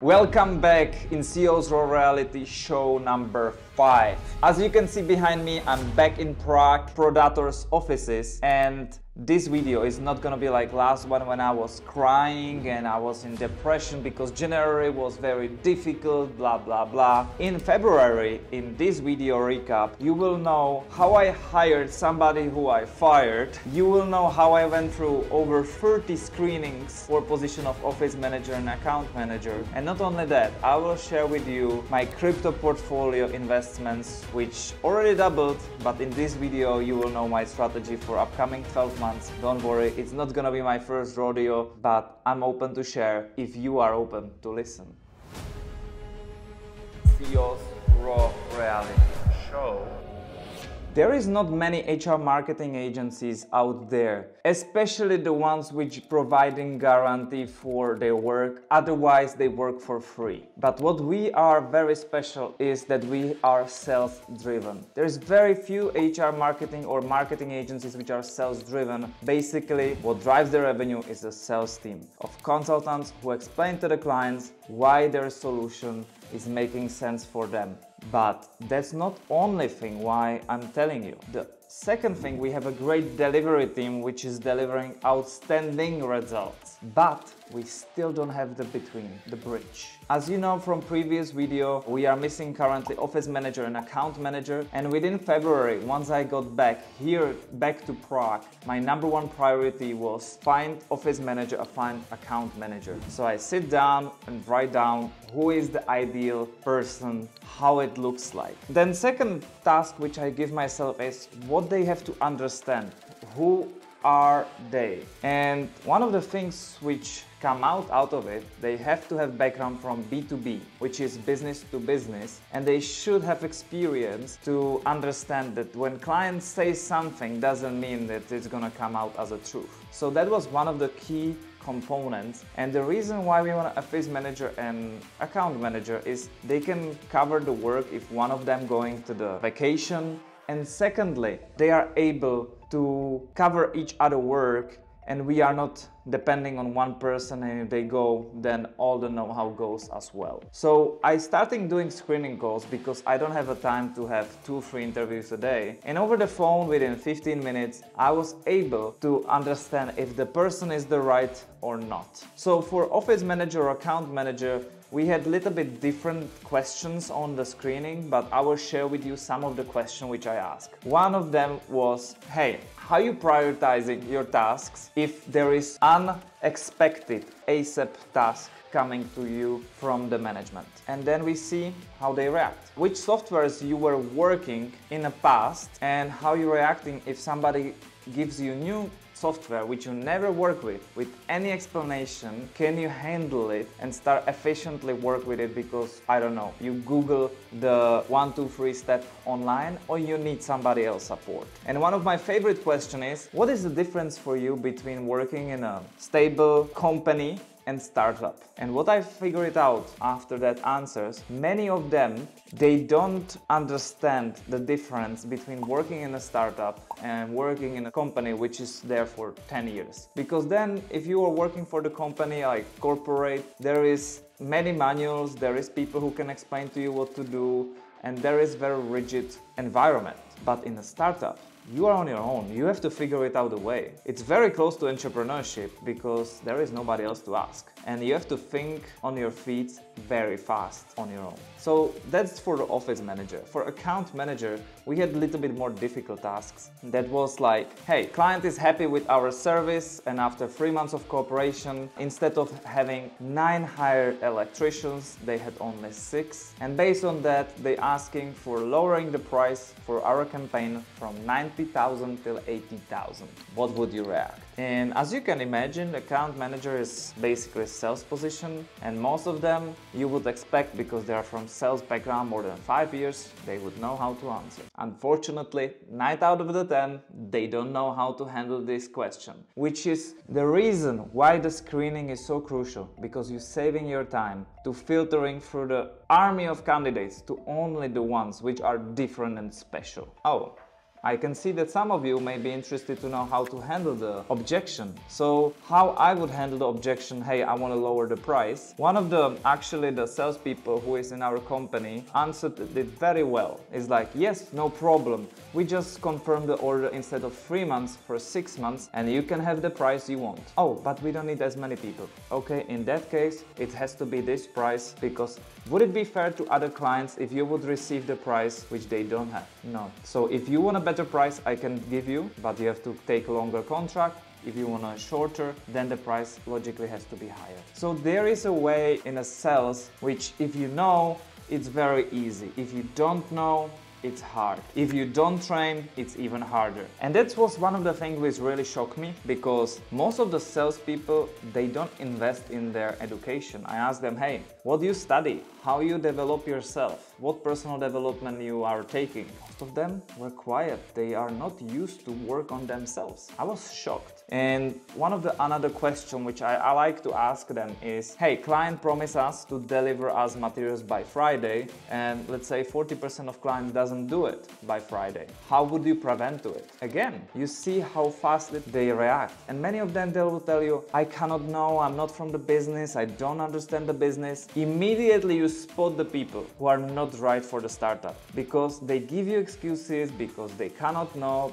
Welcome back in CEO's Raw Reality show number 5. As you can see behind me, I'm back in Prague, Prodator's offices, and this video is not gonna be like last one when I was crying and I was in depression because January was very difficult, blah blah blah. In February, in this video recap, you will know how I hired somebody who I fired. You will know how I went through over 30 screenings for position of office manager and account manager. And not only that, I will share with you my crypto portfolio investments, which already doubled, but in this video you will know my strategy for upcoming 12 months. Don't worry, it's not gonna be my first rodeo, but I'm open to share if you are open to listen. CEO's Raw Reality Show. There is not many HR marketing agencies out there, especially the ones which providing guarantee for their work, otherwise they work for free. But what we are very special is that we are sales driven. There's very few HR marketing or marketing agencies which are sales driven. Basically, what drives the revenue is a sales team of consultants who explain to the clients why their solution is making sense for them. But that's not only thing why I'm telling you. The second thing, we have a great delivery team which is delivering outstanding results. But we still don't have the between, the bridge. As you know from previous video, we are missing currently office manager and account manager, and within February, once I got back to Prague, my number one priority was find office manager or find account manager. So I sit down and write down who is the ideal person, how it looks like. Then second task which I give myself is what they have to understand. Who are they? And one of the things which come out of it, they have to have background from B2B, which is business to business, and they should have experience to understand that when clients say something doesn't mean that it's gonna come out as a truth. So that was one of the key components, and the reason why we want an office manager and account manager is they can cover the work if one of them going to the vacation, and secondly, they are able to cover each other work, and we are not depending on one person, and if they go, then all the know-how goes as well. So I started doing screening calls because I don't have a time to have 2-3 interviews a day. And over the phone, within 15 minutes, I was able to understand if the person is the right or not. So for office manager or account manager, we had a little bit different questions on the screening, but I will share with you some of the questions which I asked. One of them was, hey, how you prioritizing your tasks if there is unexpected ASAP task coming to you from the management? And then we see how they react. Which softwares you were working in the past and how you're reacting if somebody gives you new software which you never work with any explanation, can you handle it and start efficiently work with it because, I don't know, you Google the 1, 2, 3 step online or you need somebody else support. And one of my favorite questions is, what is the difference for you between working in a stable company and startup? And what I figured out after that answers, many of them, they don't understand the difference between working in a startup and working in a company which is there for 10 years. Because then if you are working for the company like corporate, there is many manuals, there is people who can explain to you what to do, and there is very rigid environment. But in a startup, you are on your own, you have to figure it out a way. It's very close to entrepreneurship because there is nobody else to ask. And you have to think on your feet very fast on your own. So that's for the office manager. For account manager, we had a little bit more difficult tasks. That was like, hey, client is happy with our service, and after 3 months of cooperation, instead of having 9 hired electricians, they had only 6. And based on that, they asking for lowering the price for our campaign from 90,000 till 80,000. What would you react? And as you can imagine, the account manager is basically a sales position, and most of them you would expect, because they are from sales background more than 5 years, they would know how to answer. Unfortunately, 9 out of the 10, they don't know how to handle this question, which is the reason why the screening is so crucial, because you're saving your time to filtering through the army of candidates to only the ones which are different and special. Oh, I can see that some of you may be interested to know how to handle the objection. So how I would handle the objection, hey, I want to lower the price. One of the salespeople who is in our company answered it very well. It's like, yes, no problem. We just confirm the order instead of 3 months for 6 months and you can have the price you want. Oh, but we don't need as many people. Okay, in that case, it has to be this price, because would it be fair to other clients if you would receive the price which they don't have? No. So if you want a better price, I can give you, but you have to take a longer contract. If you want a shorter, then the price logically has to be higher. So there is a way in a sales which, if you know, it's very easy. If you don't know, it's hard. If you don't train, it's even harder. And that was one of the things which really shocked me, because most of the salespeople, they don't invest in their education. I asked them, hey, what do you study? How you develop yourself? What personal development you are taking? Most of them were quiet. They are not used to work on themselves. I was shocked. And another question which I like to ask them is, hey, client promised us to deliver us materials by Friday, and let's say 40% of clients doesn't do it by Friday. How would you prevent to it? Again, you see how fast they react. And many of them, they will tell you, I cannot know, I'm not from the business, I don't understand the business. Immediately you spot the people who are not right for the startup, because they give you excuses, because they cannot know,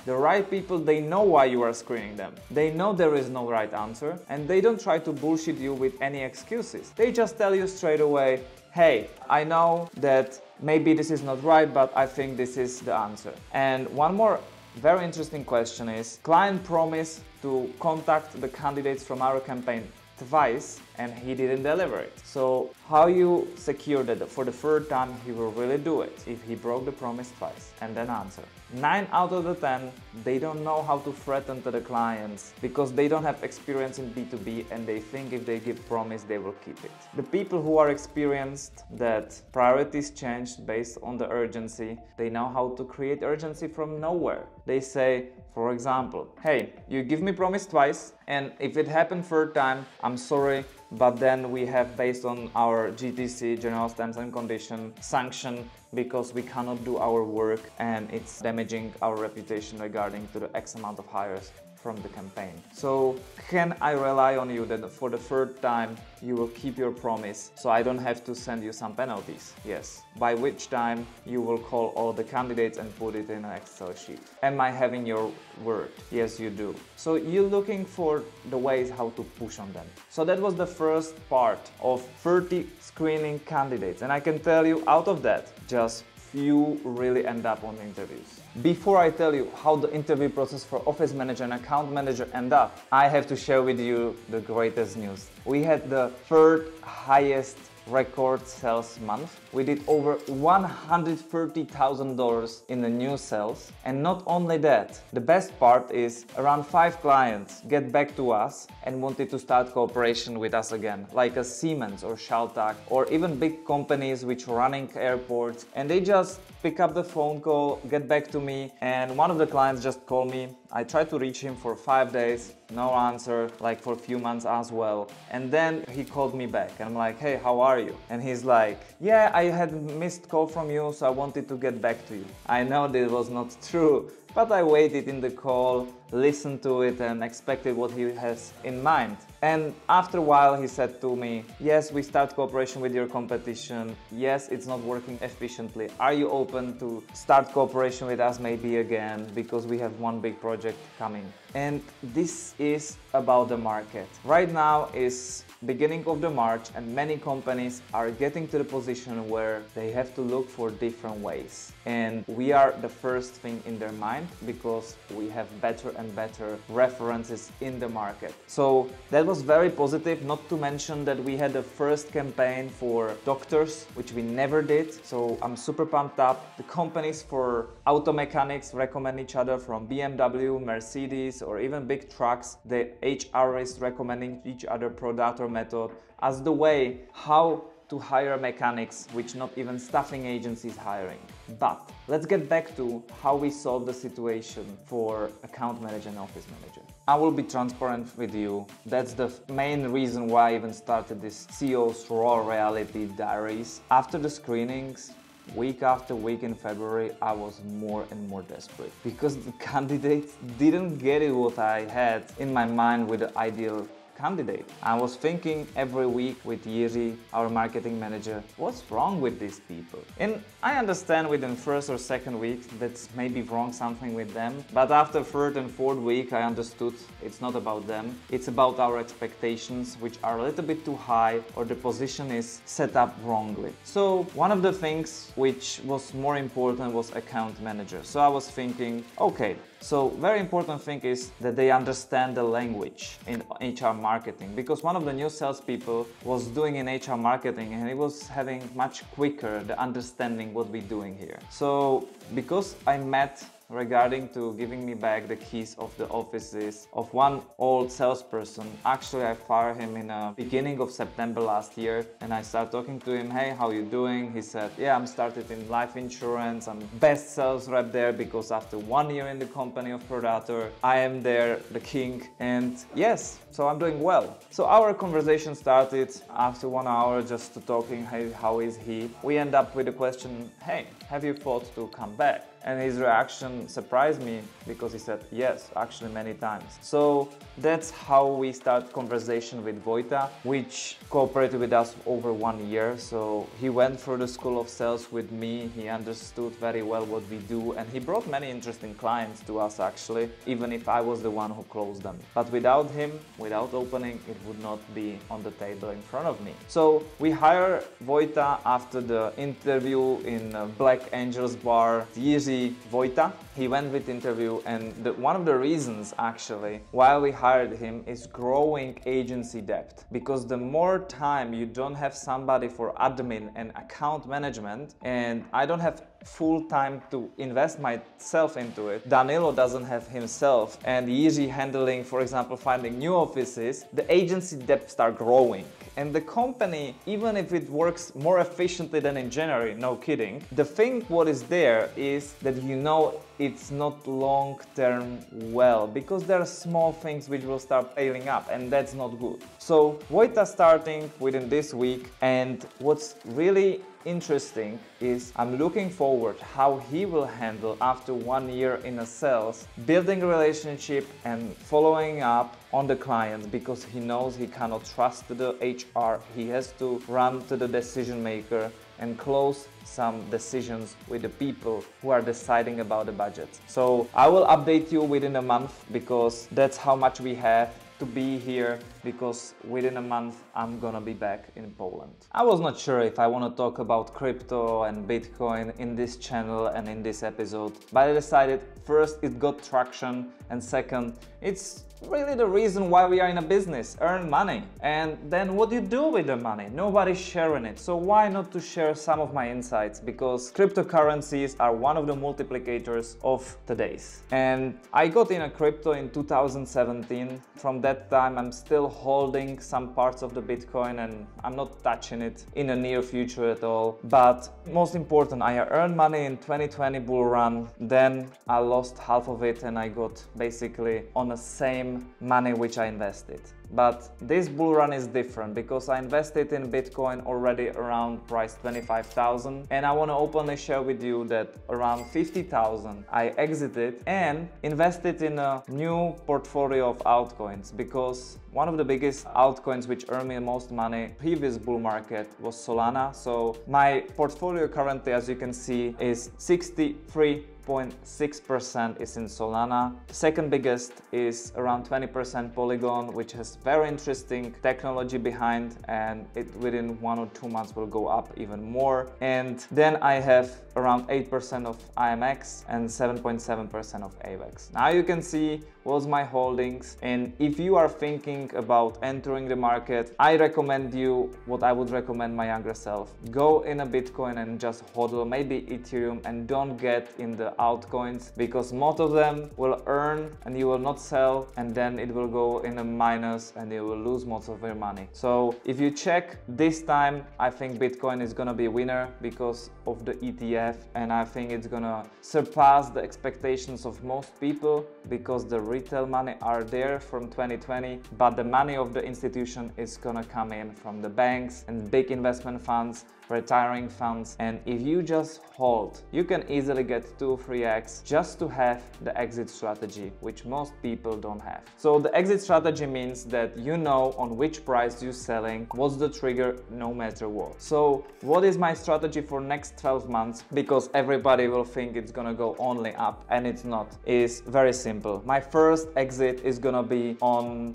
The right people, they know why you are screening them. They know there is no right answer, and they don't try to bullshit you with any excuses. They just tell you straight away, hey, I know that maybe this is not right, but I think this is the answer. And one more very interesting question is, client promised to contact the candidates from our campaign twice and he didn't deliver it. So how you secure that for the third time he will really do it if he broke the promise twice? And then answer. 9 out of the 10, they don't know how to threaten to the clients, because they don't have experience in B2B and they think if they give promise they will keep it. The people who are experienced that priorities changed based on the urgency, they know how to create urgency from nowhere. They say, for example, hey, you give me promise twice, and if it happened third time, I'm sorry, but then we have, based on our GTC, General Terms and Condition, sanction, because we cannot do our work and it's damaging our reputation regarding to the X amount of hires from the campaign. So can I rely on you that for the third time you will keep your promise, so I don't have to send you some penalties? Yes. By which time you will call all the candidates and put it in an Excel sheet. Am I having your word? Yes, you do. So you're looking for the ways how to push on them. So that was the first part of 30 screening candidates, and I can tell you, out of that, just few really end up on interviews. Before I tell you how the interview process for office manager and account manager end up, I have to share with you the greatest news. We had the third highest record sales month. We did over $130,000 in the new sales. And not only that, the best part is around 5 clients get back to us and wanted to start cooperation with us again, like a Siemens or Schaltag, or even big companies which are running airports, and they just pick up the phone call, get back to me. And one of the clients just called me. I tried to reach him for 5 days, no answer, like for a few months as well. And then he called me back and I'm like, hey, how are you? And he's like, yeah, I had a missed call from you, so I wanted to get back to you. I know this was not true, but I waited in the call, listened to it and expected what he has in mind. And after a while he said to me, yes, we start cooperation with your competition. Yes, it's not working efficiently. Are you open to start cooperation with us maybe again, because we have one big project coming? And this is about the market. Right now is beginning of the March and many companies are getting to the position where they have to look for different ways. And we are the first thing in their mind because we have better and better references in the market. So that was very positive, not to mention that we had the first campaign for doctors, which we never did. So I'm super pumped up. The companies for auto mechanics recommend each other, from BMW, Mercedes, or even big trucks. The HR is recommending each other Prodator method as the way how to hire mechanics, which not even staffing agencies hiring. But let's get back to how we solve the situation for account manager and office manager. I will be transparent with you. That's the main reason why I even started this CEO's Raw Reality Diaries. After the screenings, week after week in February, I was more and more desperate because the candidates didn't get it what I had in my mind with the ideal candidate. I was thinking every week with Jiří, our marketing manager, what's wrong with these people? And I understand within first or second week that's maybe wrong something with them, but after third and fourth week I understood it's not about them, it's about our expectations, which are a little bit too high or the position is set up wrongly. So one of the things which was more important was account manager. So I was thinking, okay, so very important thing is that they understand the language in HR marketing, because one of the new salespeople was doing in HR marketing and he was having much quicker the understanding what we're doing here. So because I met regarding to giving me back the keys of the offices of one old salesperson. Actually, I fired him in the beginning of September last year, and I started talking to him, hey, how you doing? He said, yeah, I'm started in life insurance. I'm best sales rep there because after 1 year in the company of Prodator, I am there, the king, and yes, so I'm doing well. So our conversation started after 1 hour just to talking, hey, how is he? We end up with the question, hey, have you thought to come back? And his reaction surprised me because he said, yes, actually many times. So that's how we start conversation with Vojta, which cooperated with us over 1 year. So he went through the school of sales with me. He understood very well what we do, and he brought many interesting clients to us actually, even if I was the one who closed them. But without him, without opening, it would not be on the table in front of me. So we hired Vojta after the interview in Black Angels bar. Jiří Vojta. He went with interview, and one of the reasons actually why we hired him is growing agency debt, because the more time you don't have somebody for admin and account management, and I don't have full time to invest myself into it, Danilo doesn't have himself, and Jiří handling, for example, finding new offices, the agency debt start growing. And the company, even if it works more efficiently than in January, no kidding, the thing what is there is that you know it's not long-term well, because there are small things which will start piling up, and that's not good. So Vojta starting within this week, and what's really interesting is I'm looking forward how he will handle after 1 year in a sales, building a relationship and following up on the clients, because he knows he cannot trust the HR. He has to run to the decision maker and close some decisions with the people who are deciding about the budget. So I will update you within a month, because that's how much we have to be here, because within a month I'm gonna be back in Poland. I was not sure if I want to talk about crypto and Bitcoin in this channel and in this episode, but I decided first it got traction, and second, it's really the reason why we are in a business, earn money. And then what do you do with the money? Nobody's sharing it. So why not to share some of my insights? Because cryptocurrencies are one of the multiplicators of today's. And I got in a crypto in 2017. From that time, I'm still holding some parts of the Bitcoin, and I'm not touching it in the near future at all. But most important, I earned money in 2020 bull run. Then I lost half of it, and I got basically on the same money which I invested. But this bull run is different, because I invested in Bitcoin already around price 25,000, and I want to openly share with you that around 50,000 I exited and invested in a new portfolio of altcoins, because one of the biggest altcoins which earned me the most money previous bull market was Solana. So my portfolio currently, as you can see, is 63.6% is in Solana. The second biggest is around 20% Polygon, which has very interesting technology behind, and it within 1 or 2 months will go up even more. And then I have around 8% of IMX and 7.7% of AVAX. Now you can see what's my holdings, and if you are thinking about entering the market, I recommend you what I would recommend my younger self. Go in a Bitcoin and just hodl, maybe Ethereum, and don't get in the altcoins, because most of them will earn and you will not sell, and then it will go in a minus and you will lose most of your money. So if you check this time, I think Bitcoin is gonna be a winner because of the ETF, and I think it's gonna surpass the expectations of most people because the retail money are there from 2020, but the money of the institution is gonna come in from the banks and big investment funds, retiring funds. And if you just hold, you can easily get 2-3x just to have the exit strategy, which most people don't have. So the exit strategy means that you know on which price you're selling, what's the trigger, no matter what. So what is my strategy for next 12 months? Because everybody will think it's gonna go only up, and it's not. It's very simple. My first exit is gonna be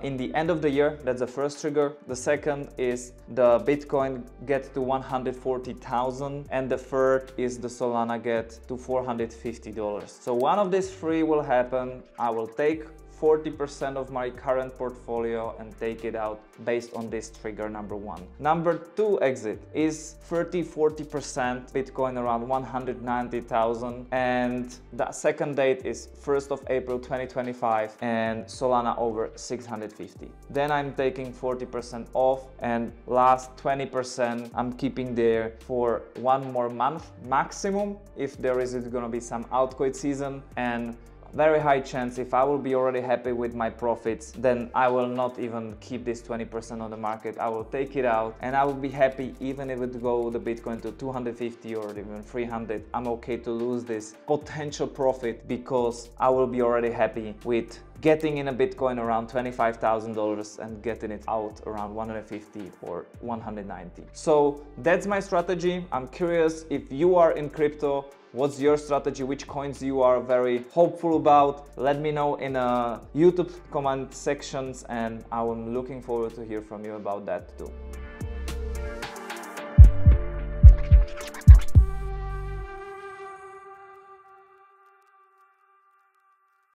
in the end of the year. That's the first trigger. The second is the Bitcoin get to 140,000, and the third is the Solana get to $450. So one of these three will happen. I will take 40% of my current portfolio and take it out based on this trigger number one. Number two exit is 30-40% Bitcoin around 190,000, and the second date is 1st of April 2025 and Solana over 650. Then I'm taking 40% off, and last 20% I'm keeping there for one more month maximum if there is gonna be some altcoin season. And very high chance if I will be already happy with my profits, then I will not even keep this 20% on the market. I will take it out and I will be happy even if it go the Bitcoin to 250 or even 300. I'm okay to lose this potential profit because I will be already happy with getting in a Bitcoin around $25,000 and getting it out around 150 or 190. So that's my strategy. I'm curious if you are in crypto, what's your strategy? Which coins you are very hopeful about? Let me know in YouTube comment sections, and I'm looking forward to hear from you about that too.